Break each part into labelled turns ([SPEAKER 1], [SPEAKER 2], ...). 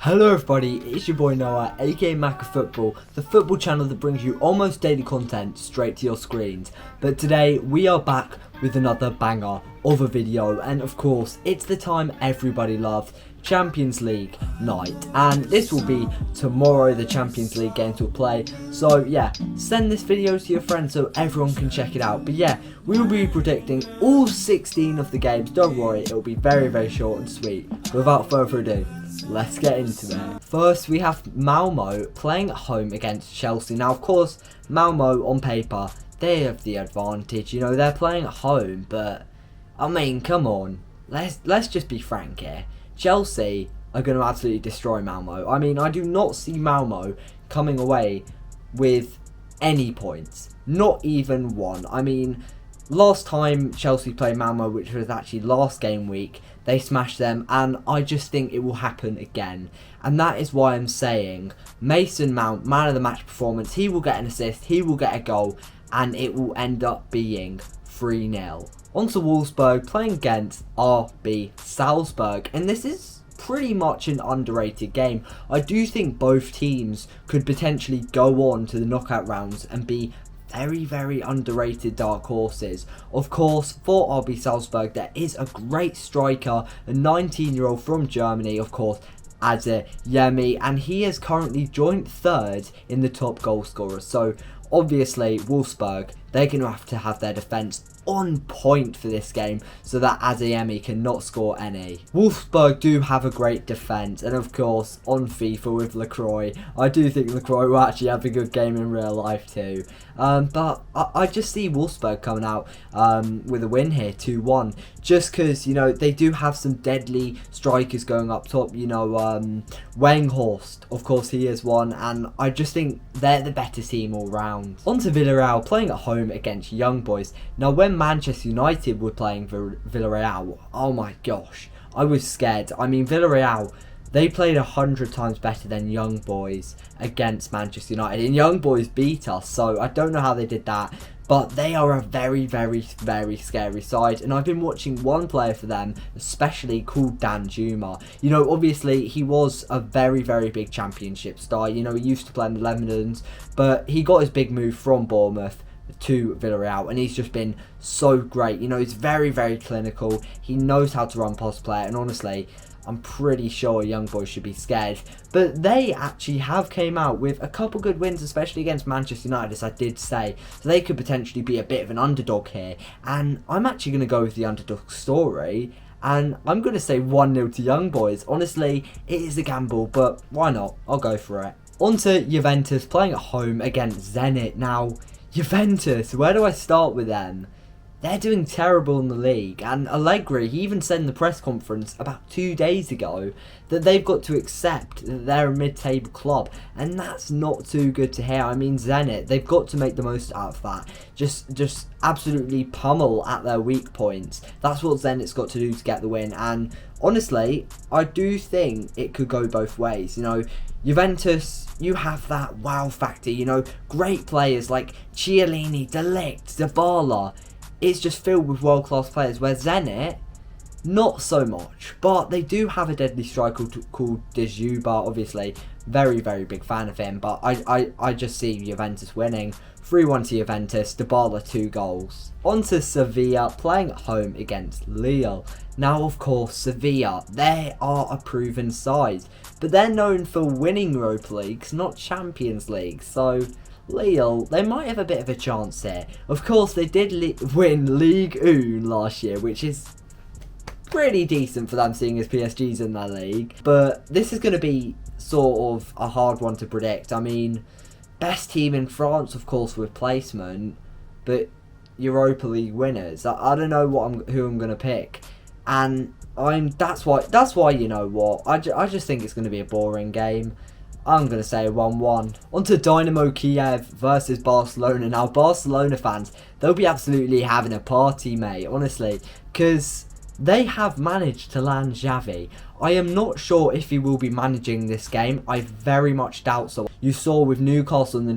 [SPEAKER 1] Hello everybody, it's your boy Noah, aka Mac of Football, the football channel that brings you almost daily content straight to your screens. But today we are back with another banger of a video, and of course it's the time everybody loves, Champions League night. And this will be tomorrow, the Champions League games will play. So yeah, send this video to your friends so everyone can check it out. But yeah, we will be predicting all 16 of the games. Don't worry, it will be very short and sweet. Without further ado, let's get into it. First, we have Malmo playing at home against Chelsea. Now, of course, Malmo on paper, they have the advantage. You know, they're playing at home, but I mean, come on, let's just be frank here. Chelsea are going to absolutely destroy Malmo. I mean, I do not see Malmo coming away with any points, not even one. I mean, last time Chelsea played Malmo, which was actually last game week, they smashed them, and I just think it will happen again. And that is why I'm saying Mason Mount, man of the match performance, he will get an assist, he will get a goal, and it will end up being 3-0. On to Wolfsburg playing against RB Salzburg, and this is pretty much an underrated game. I do think both teams could potentially go on to the knockout rounds and be very underrated dark horses. Of course, for RB Salzburg, there is a great striker, a 19-year-old from Germany, of course, Yemi, and he is currently joint third in the top goal scorers. So obviously, Wolfsburg, they're going to have their defence on point for this game so that Adeyemi cannot score any. Wolfsburg do have a great defence, and of course on FIFA with Lacroix, I do think Lacroix will actually have a good game in real life too. But I just see Wolfsburg coming out with a win here, 2-1, just because, you know, they do have some deadly strikers going up top. You know, Weghorst, of course he is one, and I just think they're the better team all round. On to Villarreal playing at home against Young Boys. Now, when Manchester United were playing Villarreal, oh my gosh, I was scared. I mean, Villarreal, they played 100 times better than Young Boys against Manchester United, and Young Boys beat us, so I don't know how they did that, but they are a very scary side. And I've been watching one player for them, especially, called Danjuma. You know, obviously he was a very big championship star. You know, he used to play in the Netherlands, but he got his big move from Bournemouth to Villarreal, and he's just been so great. You know, he's very clinical, he knows how to run past player, and honestly, I'm pretty sure Young Boys should be scared. But they actually have came out with a couple good wins, especially against Manchester United, as I did say. So they could potentially be a bit of an underdog here. And I'm actually going to go with the underdog story. And I'm going to say 1-0 to Young Boys. Honestly, it is a gamble, but why not? I'll go for it. On to Juventus playing at home against Zenit. Now, Juventus, where do I start with them? They're doing terrible in the league, and Allegri, he even said in the press conference about 2 days ago that they've got to accept that they're a mid-table club, and that's not too good to hear. I mean, Zenit, they've got to make the most out of that. Just absolutely pummel at their weak points. That's what Zenit's got to do to get the win, and honestly, I do think it could go both ways. You know, Juventus, you have that wow factor, you know, great players like Chiellini, De Ligt, Dybala. It's just filled with world-class players, where Zenit, not so much. But they do have a deadly striker called Dzyuba, obviously. Very big fan of him. But I just see Juventus winning. 3-1 to Juventus, Dybala 2 goals. On to Sevilla playing at home against Lille. Now, of course, Sevilla, they are a proven side. But they're known for winning Europa Leagues, not Champions League. So Lille, they might have a bit of a chance here. Of course, they did win Ligue 1 last year, which is pretty decent for them, seeing as PSG's in their league. But this is going to be sort of a hard one to predict. I mean, best team in France, of course, with placement, but Europa League winners. I don't know who I'm going to pick, and that's why you know what, I just think it's going to be a boring game. I'm going to say 1-1. On to Dynamo Kiev versus Barcelona. Now, Barcelona fans, they'll be absolutely having a party, mate, honestly. Because they have managed to land Xavi. I am not sure if he will be managing this game. I very much doubt so. You saw with Newcastle and the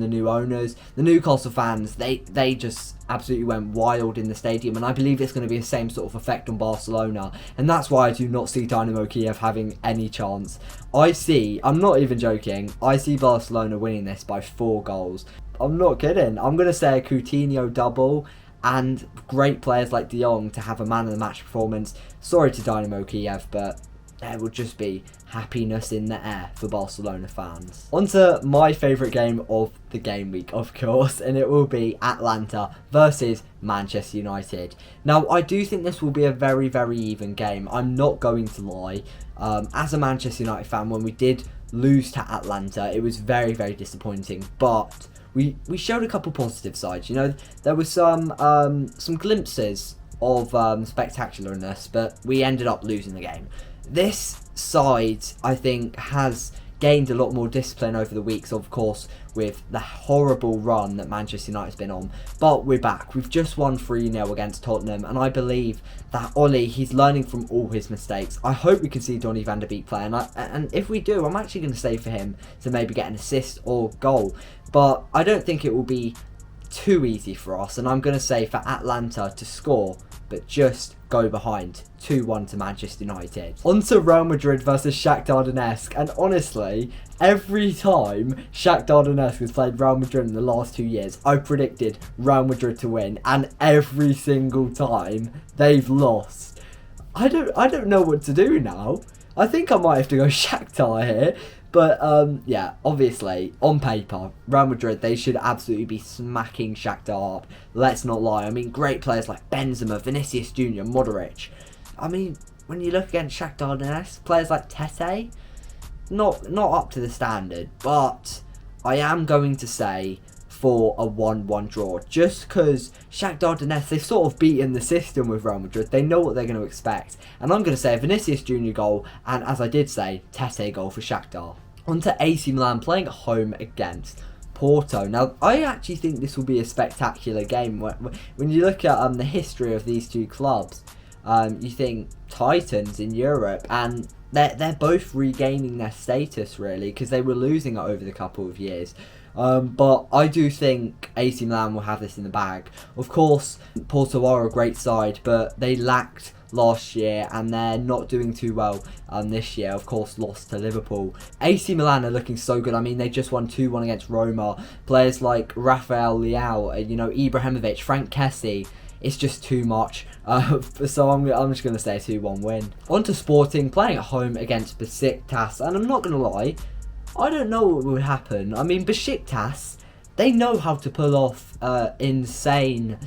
[SPEAKER 1] new owners, the Newcastle fans, they just absolutely went wild in the stadium, and I believe it's going to be the same sort of effect on Barcelona, and that's why I do not see Dynamo Kiev having any chance. I'm not even joking, I see Barcelona winning this by 4 goals. I'm not kidding. I'm going to say a Coutinho double, and great players like De Jong to have a man of the match performance. Sorry to Dynamo Kiev, but there will just be happiness in the air for Barcelona fans. On to my favourite game of the game week, of course, and it will be Atalanta versus Manchester United. Now, I do think this will be a very, very even game. I'm not going to lie. As a Manchester United fan, when we did lose to Atalanta, it was very, very disappointing, but we showed a couple positive sides. You know, there was some glimpses of spectacularness, but we ended up losing the game. This side, I think, has gained a lot more discipline over the weeks, of course, with the horrible run that Manchester United's been on. But we're back. We've just won 3-0 against Tottenham, and I believe that Ollie, he's learning from all his mistakes. I hope we can see Donny van de Beek play, and if we do, I'm actually going to say for him to maybe get an assist or goal. But I don't think it will be too easy for us, and I'm going to say for Atlanta to score, but just go behind 2-1 to Manchester United. On to Real Madrid versus Shakhtar Donetsk, and honestly, every time Shakhtar Donetsk has played Real Madrid in the last 2 years, I predicted Real Madrid to win, and every single time they've lost. I don't know what to do now. I think I might have to go Shakhtar here. But, yeah, obviously, on paper, Real Madrid, they should absolutely be smacking Shakhtar up. Let's not lie. I mean, great players like Benzema, Vinicius Jr., Modric. I mean, when you look against Shakhtar Donetsk, players like Tete, not up to the standard. But I am going to say for a 1-1 draw, just because Shakhtar Donetsk, they've sort of beaten the system with Real Madrid. They know what they're going to expect. And I'm going to say a Vinicius Jr. goal, and as I did say, Tete goal for Shakhtar. On to AC Milan playing at home against Porto. Now, I actually think this will be a spectacular game. When you look at the history of these two clubs, you think Titans in Europe, and they're both regaining their status, really, because they were losing it over the couple of years. But I do think AC Milan will have this in the bag. Of course, Porto are a great side, but they lacked last year, and they're not doing too well this year. Of course, lost to Liverpool. AC Milan are looking so good. I mean, they just won 2-1 against Roma. Players like Rafael Leao, you know, Ibrahimovic, Frank Kessie. It's just too much. So I'm just going to say a 2-1 win. On to Sporting playing at home against Besiktas, and I'm not going to lie, I don't know what would happen. I mean, Besiktas, they know how to pull off insane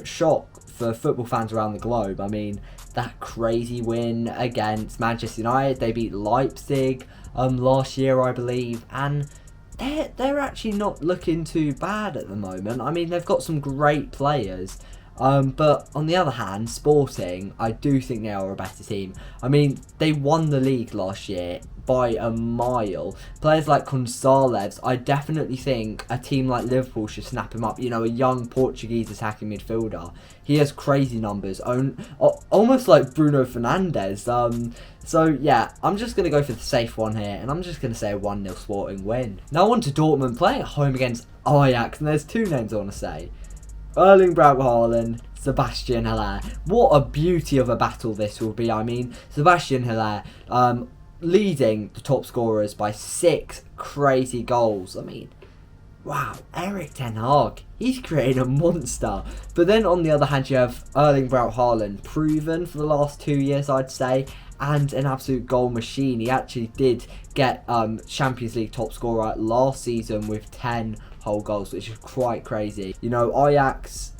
[SPEAKER 1] shock for football fans around the globe. I mean, that crazy win against Manchester United, they beat Leipzig last year, I believe, and they're actually not looking too bad at the moment. I mean, they've got some great players. But on the other hand, Sporting, I do think they are a better team. I mean, they won the league last year by a mile. Players like Gonçalves, I definitely think a team like Liverpool should snap him up. You know, a young Portuguese attacking midfielder. He has crazy numbers, almost like Bruno Fernandes. So yeah, I'm just going to go for the safe one here, and I'm just going to say a 1-0 Sporting win. Now on to Dortmund playing at home against Ajax, and there's 2 names I want to say. Erling Braut Haaland, Sebastian Haller. What a beauty of a battle this will be. I mean, Sebastian Haller leading the top scorers by 6 crazy goals. I mean, wow, Erik ten Hag, he's created a monster. But then on the other hand, you have Erling Braut Haaland, proven for the last 2 years, I'd say, and an absolute goal machine. He actually did get Champions League top scorer last season with 10 whole goals, which is quite crazy. You know, Ajax,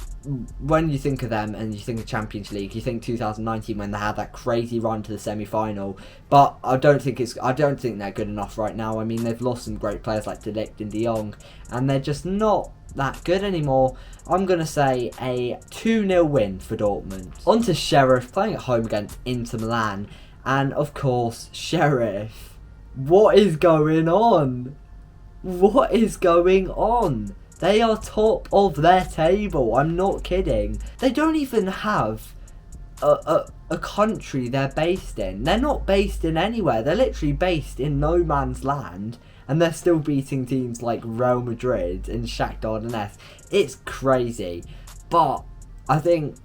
[SPEAKER 1] when you think of them and you think of Champions League, you think 2019 when they had that crazy run to the semi-final. But I don't think they're good enough right now. I mean, they've lost some great players like De Ligt and De Jong, and they're just not that good anymore. I'm going to say a 2-0 win for Dortmund. On to Sherrif playing at home against Inter Milan, and of course, Sherrif. What is going on? What is going on? They are top of their table. I'm not kidding. They don't even have a country they're based in. They're not based in anywhere. They're literally based in no man's land, and they're still beating teams like Real Madrid and Shakhtar Donetsk. It's crazy. But I think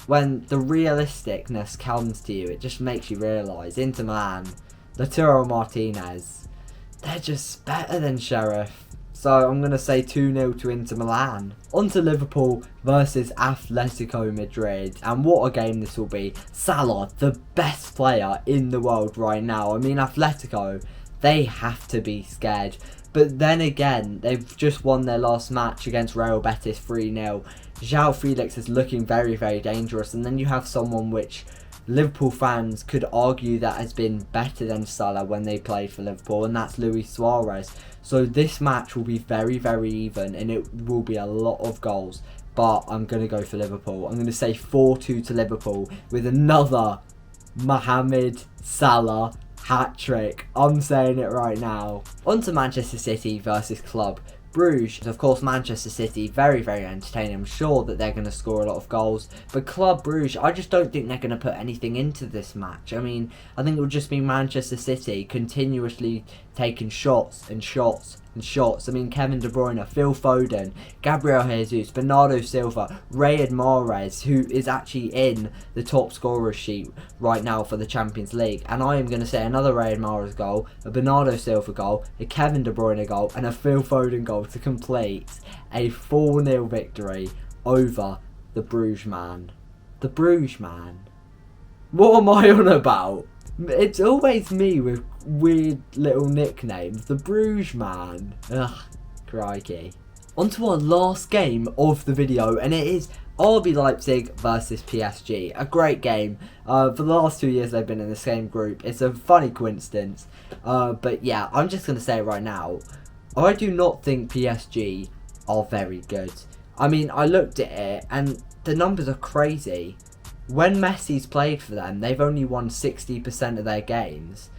[SPEAKER 1] when the realisticness comes to you, it just makes you realise Inter Milan, Lautaro Martinez, they're just better than Sherrif. So I'm going to say 2-0 to Inter Milan. On to Liverpool versus Atletico Madrid. And what a game this will be. Salah, the best player in the world right now. I mean, Atletico, they have to be scared. But then again, they've just won their last match against Real Betis 3-0. João Felix is looking very, very dangerous. And then you have someone which Liverpool fans could argue that has been better than Salah when they played for Liverpool, and that's Luis Suarez. So this match will be very, very even, and it will be a lot of goals. But I'm going to go for Liverpool. I'm going to say 4-2 to Liverpool with another Mohamed Salah hat-trick. I'm saying it right now. On to Manchester City versus Club Brugge. Of course, Manchester City, very, very entertaining. I'm sure that they're going to score a lot of goals. But Club Brugge, I just don't think they're going to put anything into this match. I mean, I think it will just be Manchester City continuously taking shots and shots and shots. I mean, Kevin De Bruyne, Phil Foden, Gabriel Jesus, Bernardo Silva, Riyad Mahrez, who is actually in the top scorer sheet right now for the Champions League. And I am going to say another Riyad Mahrez goal, a Bernardo Silva goal, a Kevin De Bruyne goal, and a Phil Foden goal to complete a 4-0 victory over the Bruges man. The Bruges man. What am I on about? It's always me with weird little nicknames. The Bruges man. Ugh, crikey. On to our last game of the video, and it is RB Leipzig versus PSG. A great game. For the last 2 years they've been in the same group. It's a funny coincidence. But yeah, I'm just going to say it right now. I do not think PSG are very good. I mean, I looked at it and the numbers are crazy. When Messi's played for them, they've only won 60% of their games.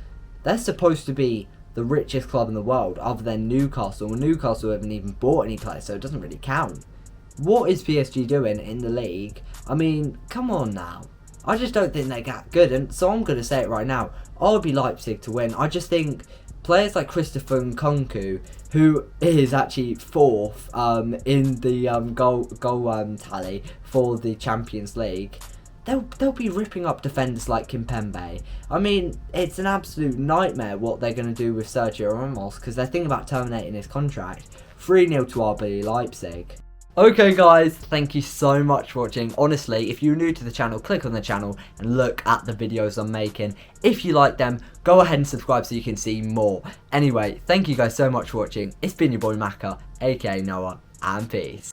[SPEAKER 1] They're supposed to be the richest club in the world, other than Newcastle. Newcastle haven't even bought any players, so it doesn't really count. What is PSG doing in the league? I mean, come on now. I just don't think they're that good, and so I'm going to say it right now. RB Leipzig to win. I just think players like Christopher Nkunku, who is actually 4th in the goal tally for the Champions League, they'll be ripping up defenders like Kimpembe. I mean, it's an absolute nightmare what they're going to do with Sergio Ramos, because they're thinking about terminating his contract. 3-0 to RB Leipzig. Okay guys, thank you so much for watching. Honestly, if you're new to the channel, click on the channel and look at the videos I'm making. If you like them, go ahead and subscribe so you can see more. Anyway, thank you guys so much for watching. It's been your boy Maka, aka Noah, and peace.